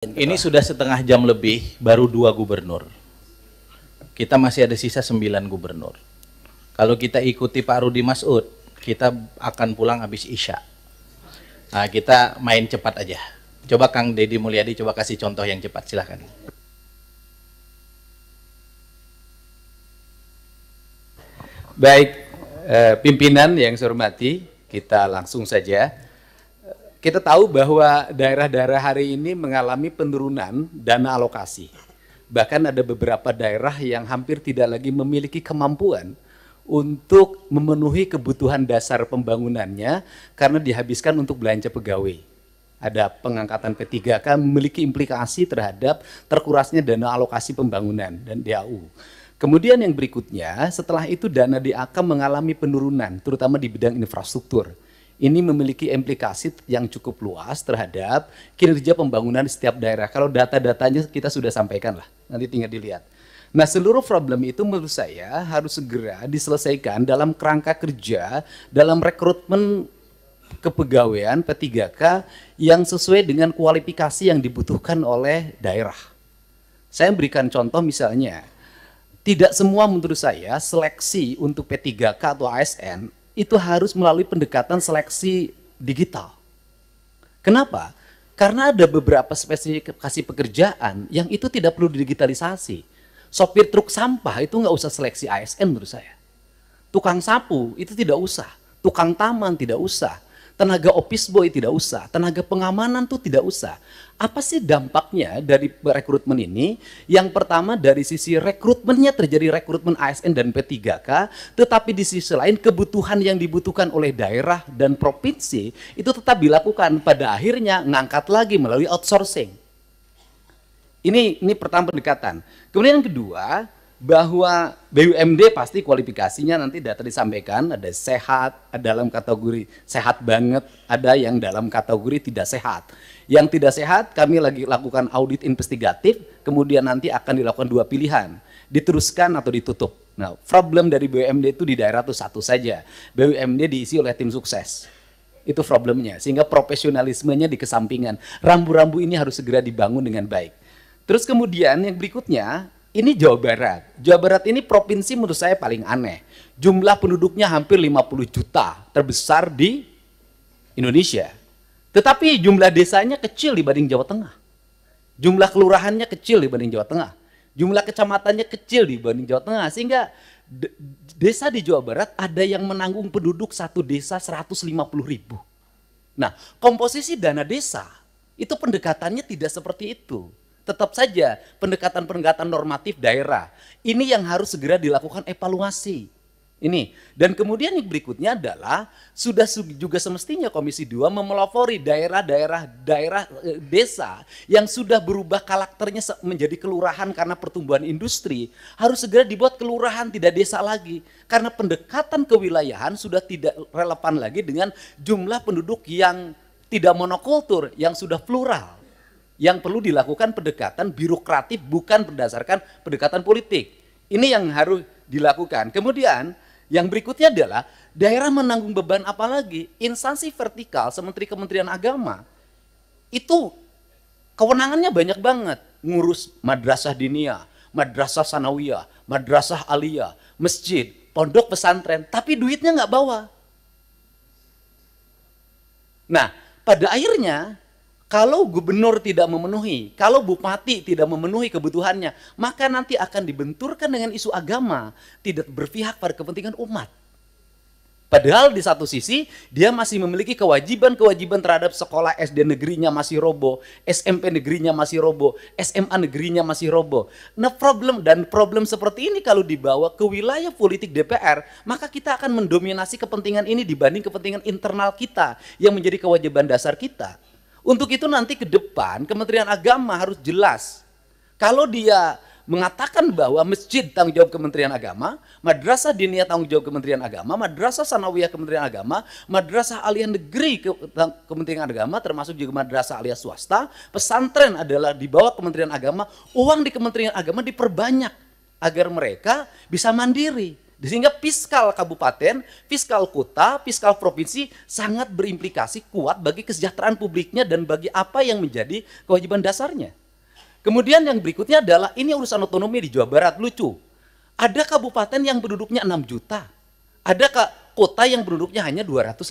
Ini sudah setengah jam lebih, baru 2 gubernur. Kita masih ada sisa 9 gubernur. Kalau kita ikuti Pak Rudi Masud, kita akan pulang habis Isya. Nah, kita main cepat aja. Coba Kang Deddy Mulyadi, coba kasih contoh yang cepat, silahkan. Baik, pimpinan yang saya hormati, kita langsung saja. Kita tahu bahwa daerah-daerah hari ini mengalami penurunan dana alokasi. Bahkan ada beberapa daerah yang hampir tidak lagi memiliki kemampuan untuk memenuhi kebutuhan dasar pembangunannya karena dihabiskan untuk belanja pegawai. Ada pengangkatan P3K memiliki implikasi terhadap terkurasnya dana alokasi pembangunan dan DAU. Kemudian yang berikutnya, setelah itu dana DAK mengalami penurunan, terutama di bidang infrastruktur. Ini memiliki implikasi yang cukup luas terhadap kinerja pembangunan di setiap daerah. Kalau data-datanya kita sudah sampaikan lah, nanti tinggal dilihat. Nah, seluruh problem itu menurut saya harus segera diselesaikan dalam kerangka kerja, dalam rekrutmen kepegawaian P3K yang sesuai dengan kualifikasi yang dibutuhkan oleh daerah. Saya berikan contoh misalnya, tidak semua menurut saya seleksi untuk P3K atau ASN itu harus melalui pendekatan seleksi digital. Kenapa? Karena ada beberapa spesifikasi pekerjaan yang itu tidak perlu digitalisasi. Sopir truk sampah itu nggak usah seleksi ASN menurut saya. Tukang sapu itu tidak usah. Tukang taman tidak usah. Tenaga office boy tidak usah. Tenaga pengamanan tuh tidak usah. Apa sih dampaknya dari rekrutmen ini? Yang pertama dari sisi rekrutmennya terjadi rekrutmen ASN dan P3K, tetapi di sisi lain kebutuhan yang dibutuhkan oleh daerah dan provinsi itu tetap dilakukan. Pada akhirnya ngangkat lagi melalui outsourcing. Ini pertama pendekatan. Kemudian yang kedua, bahwa BUMD pasti kualifikasinya nanti data disampaikan, ada sehat, ada dalam kategori sehat banget, ada yang dalam kategori tidak sehat. Yang tidak sehat kami lagi lakukan audit investigatif, kemudian nanti akan dilakukan 2 pilihan, diteruskan atau ditutup. Nah, problem dari BUMD itu di daerah itu satu saja, BUMD diisi oleh tim sukses. Itu problemnya, sehingga profesionalismenya dikesampingan. Rambu-rambu ini harus segera dibangun dengan baik. Terus kemudian yang berikutnya, ini Jawa Barat. Jawa Barat ini provinsi menurut saya paling aneh. Jumlah penduduknya hampir 50 juta, terbesar di Indonesia. Tetapi jumlah desanya kecil dibanding Jawa Tengah. Jumlah kelurahannya kecil dibanding Jawa Tengah. Jumlah kecamatannya kecil dibanding Jawa Tengah. Sehingga desa di Jawa Barat ada yang menanggung penduduk satu desa 150.000. Nah, komposisi dana desa itu pendekatannya tidak seperti itu. Tetap saja pendekatan-pendekatan normatif daerah. Ini yang harus segera dilakukan evaluasi. Ini. Dan kemudian yang berikutnya adalah sudah juga semestinya Komisi 2 memelopori daerah desa yang sudah berubah karakternya menjadi kelurahan karena pertumbuhan industri. Harus segera dibuat kelurahan, tidak desa lagi. Karena pendekatan kewilayahan sudah tidak relevan lagi dengan jumlah penduduk yang tidak monokultur, yang sudah plural. Yang perlu dilakukan pendekatan birokratif bukan berdasarkan pendekatan politik. Ini yang harus dilakukan. Kemudian yang berikutnya adalah daerah menanggung beban apa lagi? Instansi vertikal seperti Kementerian Agama itu kewenangannya banyak banget. Ngurus madrasah diniyah, madrasah sanawiyah, madrasah aliyah, masjid, pondok pesantren, tapi duitnya nggak bawa. Nah, pada akhirnya kalau gubernur tidak memenuhi, kalau bupati tidak memenuhi kebutuhannya, maka nanti akan dibenturkan dengan isu agama, tidak berpihak pada kepentingan umat. Padahal di satu sisi, dia masih memiliki kewajiban-kewajiban terhadap sekolah SD negerinya masih roboh, SMP negerinya masih roboh, SMA negerinya masih roboh. Nah, problem seperti ini kalau dibawa ke wilayah politik DPR, maka kita akan mendominasi kepentingan ini dibanding kepentingan internal kita, yang menjadi kewajiban dasar kita. Untuk itu nanti ke depan Kementerian Agama harus jelas. Kalau dia mengatakan bahwa masjid tanggung jawab Kementerian Agama, madrasah diniyah tanggung jawab Kementerian Agama, madrasah sanawiyah Kementerian Agama, madrasah aliyah negeri Kementerian Agama, termasuk juga madrasah aliyah swasta, pesantren adalah di bawah Kementerian Agama, uang di Kementerian Agama diperbanyak agar mereka bisa mandiri. Sehingga fiskal kabupaten, fiskal kota, fiskal provinsi sangat berimplikasi kuat bagi kesejahteraan publiknya dan bagi apa yang menjadi kewajiban dasarnya. Kemudian yang berikutnya adalah ini urusan otonomi di Jawa Barat, lucu. Ada kabupaten yang penduduknya 6 juta. Ada kota yang penduduknya hanya 250.000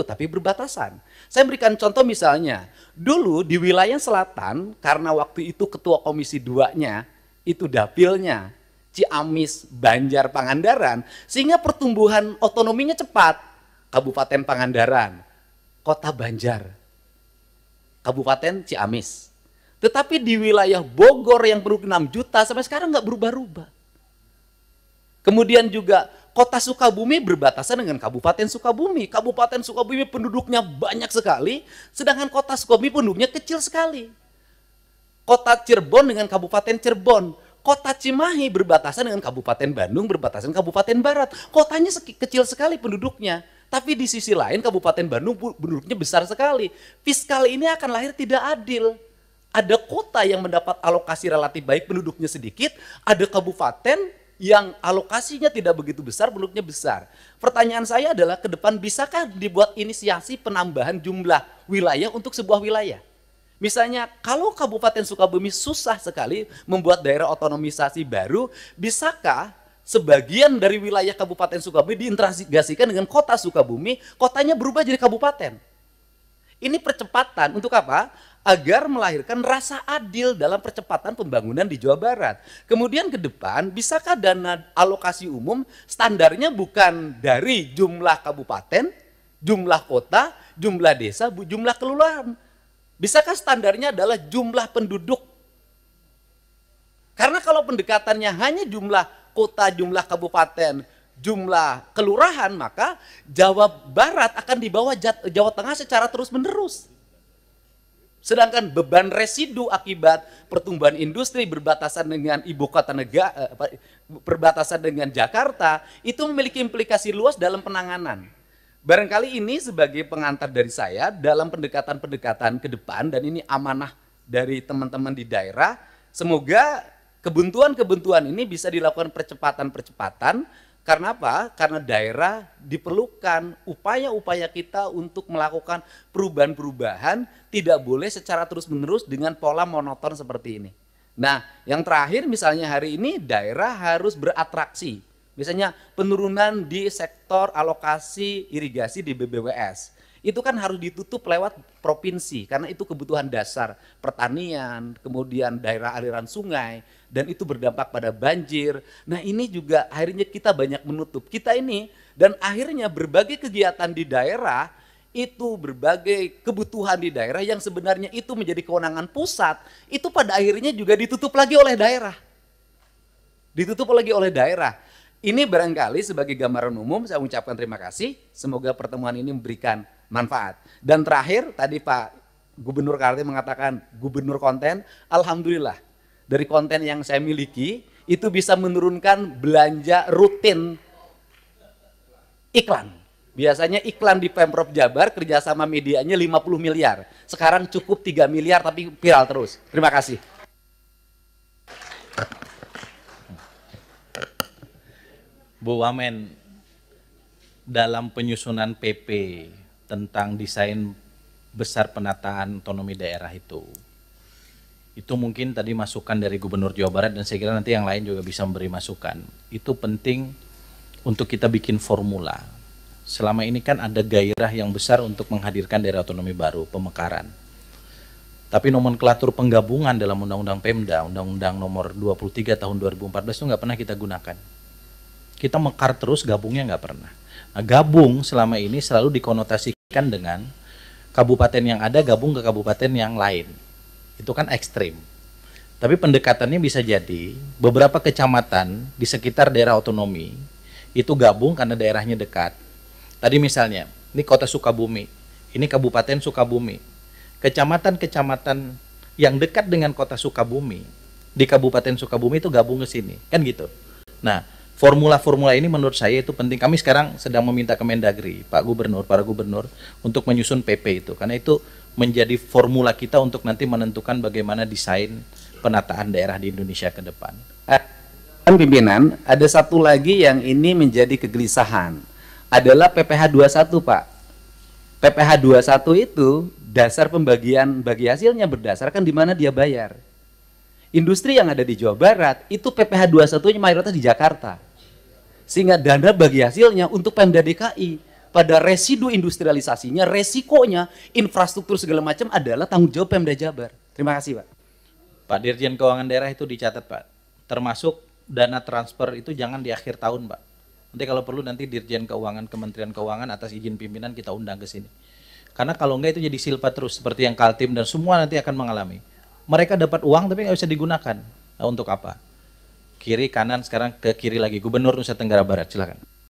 tapi berbatasan. Saya berikan contoh misalnya, dulu di wilayah selatan karena waktu itu ketua komisi 2-nya itu dapilnya Ciamis, Banjar, Pangandaran, sehingga pertumbuhan otonominya cepat. Kabupaten Pangandaran, Kota Banjar, Kabupaten Ciamis. Tetapi di wilayah Bogor yang penduduk 6 juta sampai sekarang nggak berubah-ubah. Kemudian juga Kota Sukabumi berbatasan dengan Kabupaten Sukabumi. Kabupaten Sukabumi penduduknya banyak sekali, sedangkan Kota Sukabumi penduduknya kecil sekali. Kota Cirebon dengan Kabupaten Cirebon. Kota Cimahi berbatasan dengan Kabupaten Bandung, berbatasan Kabupaten Barat. Kotanya kecil sekali penduduknya. Tapi di sisi lain Kabupaten Bandung penduduknya besar sekali. Fiskal ini akan lahir tidak adil. Ada kota yang mendapat alokasi relatif baik penduduknya sedikit, ada kabupaten yang alokasinya tidak begitu besar, penduduknya besar. Pertanyaan saya adalah ke depan bisakah dibuat inisiasi penambahan jumlah wilayah untuk sebuah wilayah? Misalnya kalau Kabupaten Sukabumi susah sekali membuat daerah otonomisasi baru, bisakah sebagian dari wilayah Kabupaten Sukabumi diintegrasikan dengan kota Sukabumi, kotanya berubah jadi kabupaten? Ini percepatan untuk apa? Agar melahirkan rasa adil dalam percepatan pembangunan di Jawa Barat. Kemudian ke depan, bisakah dana alokasi umum standarnya bukan dari jumlah kabupaten, jumlah kota, jumlah desa, jumlah kelurahan? Bisakah standarnya adalah jumlah penduduk? Karena kalau pendekatannya hanya jumlah kota, jumlah kabupaten, jumlah kelurahan, maka Jawa Barat akan di bawah Jawa Tengah secara terus-menerus. Sedangkan beban residu akibat pertumbuhan industri berbatasan dengan ibu kota negara, berbatasan dengan Jakarta, itu memiliki implikasi luas dalam penanganan. Barangkali ini sebagai pengantar dari saya dalam pendekatan-pendekatan ke depan, dan ini amanah dari teman-teman di daerah. Semoga kebuntuan-kebuntuan ini bisa dilakukan percepatan-percepatan. Karena apa? Karena daerah diperlukan upaya-upaya kita untuk melakukan perubahan-perubahan, tidak boleh secara terus-menerus dengan pola monoton seperti ini. Nah, yang terakhir misalnya hari ini daerah harus beratraksi. Misalnya penurunan di sektor alokasi irigasi di BBWS. Itu kan harus ditutup lewat provinsi karena itu kebutuhan dasar pertanian, kemudian daerah aliran sungai, dan itu berdampak pada banjir. Nah ini juga akhirnya kita banyak menutup. Kita ini dan akhirnya berbagai kegiatan di daerah itu berbagai kebutuhan di daerah yang sebenarnya itu menjadi kewenangan pusat, itu pada akhirnya juga ditutup lagi oleh daerah. Ditutup lagi oleh daerah. Ini barangkali sebagai gambaran umum saya ucapkan terima kasih. Semoga pertemuan ini memberikan manfaat. Dan terakhir tadi Pak Gubernur Kaltim mengatakan gubernur konten. Alhamdulillah dari konten yang saya miliki itu bisa menurunkan belanja rutin iklan. Biasanya iklan di Pemprov Jabar kerjasama medianya 50 miliar. Sekarang cukup 3 miliar tapi viral terus. Terima kasih. Bu Wamen, dalam penyusunan PP tentang desain besar penataan otonomi daerah itu mungkin tadi masukan dari Gubernur Jawa Barat dan saya kira nanti yang lain juga bisa memberi masukan. Itu penting untuk kita bikin formula. Selama ini kan ada gairah yang besar untuk menghadirkan daerah otonomi baru, pemekaran. Tapi nomenklatur penggabungan dalam Undang-Undang Pemda, Undang-Undang nomor 23 tahun 2014 itu nggak pernah kita gunakan. Kita mekar terus, gabungnya nggak pernah. Nah, gabung selama ini selalu dikonotasikan dengan kabupaten yang ada gabung ke kabupaten yang lain. Itu kan ekstrim. Tapi pendekatannya bisa jadi beberapa kecamatan di sekitar daerah otonomi itu gabung karena daerahnya dekat. Tadi misalnya, ini kota Sukabumi, ini kabupaten Sukabumi. Kecamatan-kecamatan yang dekat dengan kota Sukabumi, di kabupaten Sukabumi itu gabung ke sini. Kan gitu. Nah, formula-formula ini menurut saya itu penting. Kami sekarang sedang meminta Kemendagri, Pak Gubernur, para gubernur untuk menyusun PP itu. Karena itu menjadi formula kita untuk nanti menentukan bagaimana desain penataan daerah di Indonesia ke depan. Pimpinan, ada satu lagi yang ini menjadi kegelisahan, adalah PPh 21, Pak. PPh 21 itu dasar pembagian bagi hasilnya berdasarkan di mana dia bayar. Industri yang ada di Jawa Barat itu PPh 21-nya mayoritas di Jakarta. Sehingga dana bagi hasilnya untuk Pemda DKI pada residu industrialisasinya, resikonya, infrastruktur segala macam adalah tanggung jawab Pemda Jabar. Terima kasih, Pak. Pak Dirjen Keuangan Daerah itu dicatat, Pak. Termasuk dana transfer itu jangan di akhir tahun, Pak. Nanti kalau perlu nanti Dirjen Keuangan, Kementerian Keuangan atas izin pimpinan kita undang ke sini. Karena kalau enggak itu jadi silpa terus seperti yang Kaltim dan semua nanti akan mengalami. Mereka dapat uang tapi nggak bisa digunakan. Nah, untuk apa? Kiri kanan sekarang ke kiri lagi. Gubernur Nusa Tenggara Barat, silakan.